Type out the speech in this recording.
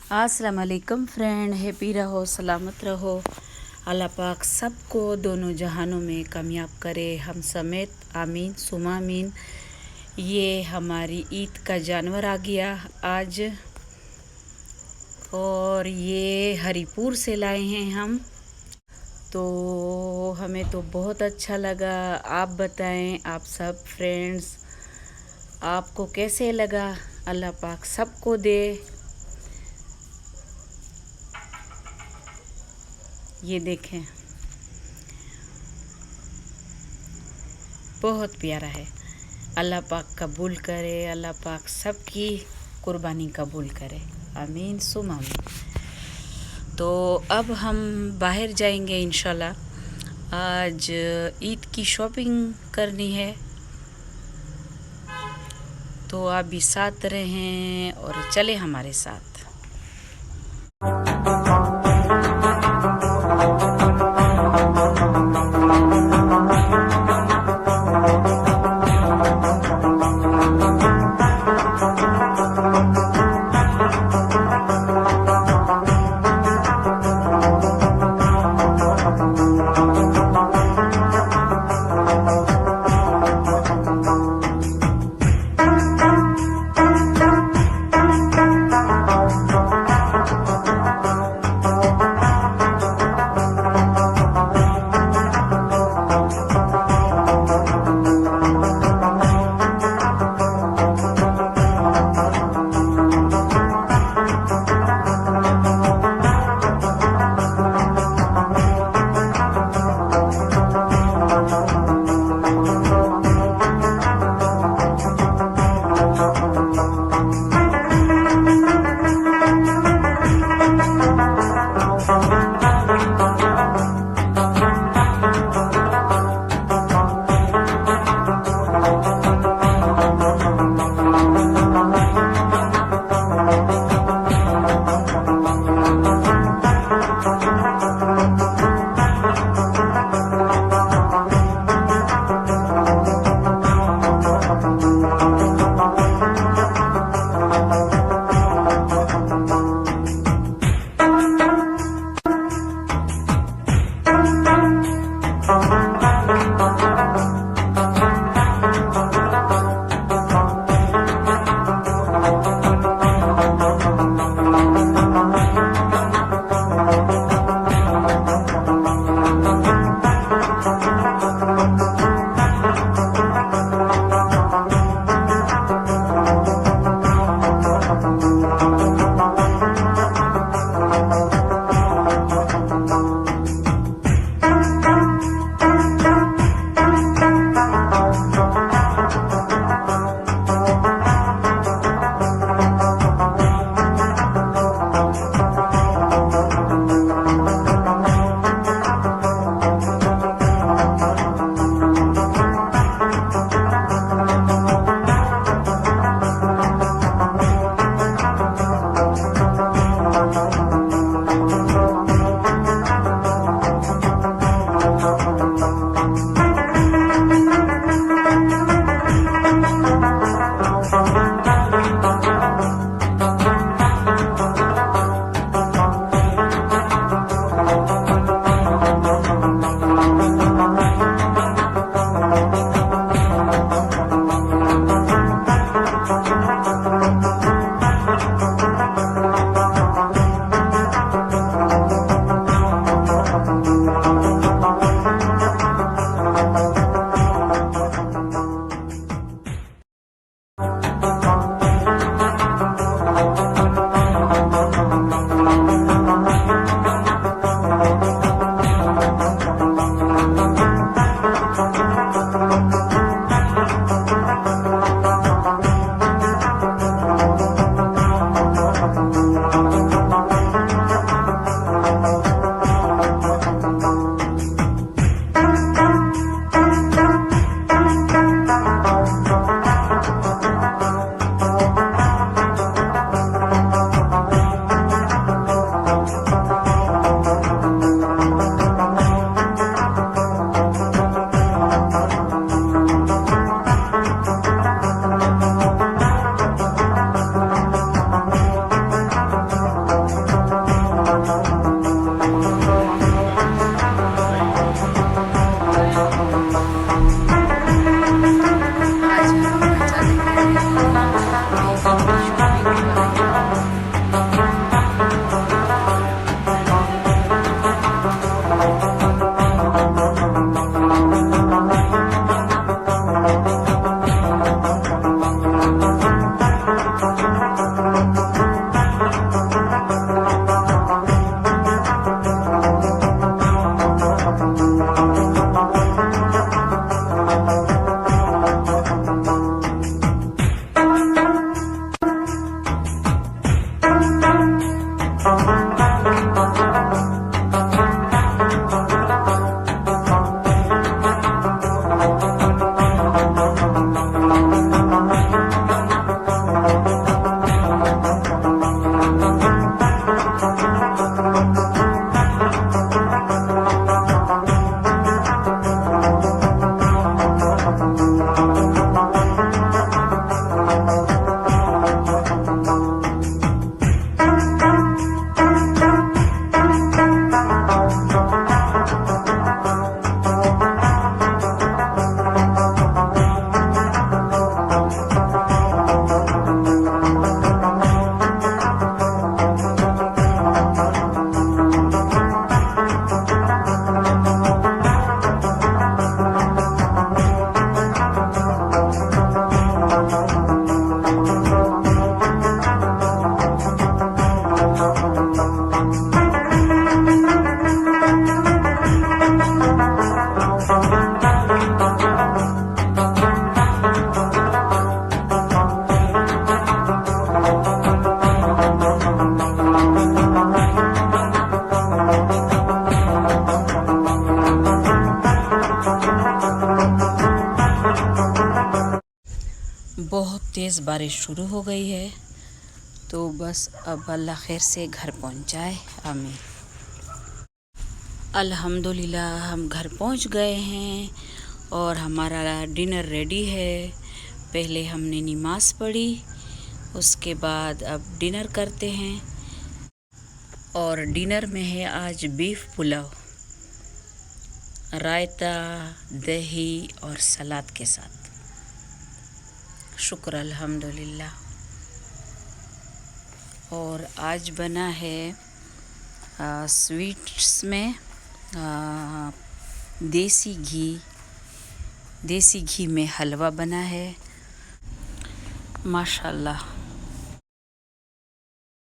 अस्सलाम वालेकुम friend, happy रहो, सलामत रहो। अल्लाह पाक सबको दोनों जहानों में कामयाब करे, हम समेत, आमीन सुमा आमीन। ये हमारी ईद का जानवर आ गया आज, और ये हरिपुर से लाए हैं हम। तो हमें तो बहुत अच्छा लगा। आप बताएं, आप सब फ्रेंड्स आपको कैसे लगा? अल्लाह पाक सबको दे। ये देखें, बहुत प्यारा है। अल्लाह पाक कबूल करे, अल्लाह पाक सबकी कुर्बानी कबूल करे, आमीन सुम आमीन। तो अब हम बाहर जाएंगे इंशाल्लाह। आज ईद की शॉपिंग करनी है, तो आप भी साथ रहें और चले हमारे साथ। तेज़ बारिश शुरू हो गई है। तो बस अब अल्लाह खैर से घर पहुंच जाए, आमीन। अल्हम्दुलिल्लाह हम घर पहुंच गए हैं और हमारा डिनर रेडी है। पहले हमने नमाज़ पढ़ी, उसके बाद अब डिनर करते हैं। और डिनर में है आज बीफ पुलाव, रायता, दही और सलाद के साथ। शुक्र अल्हम्दुलिल्लाह। और आज बना है स्वीट्स में देसी घी में हलवा बना है। माशाल्लाह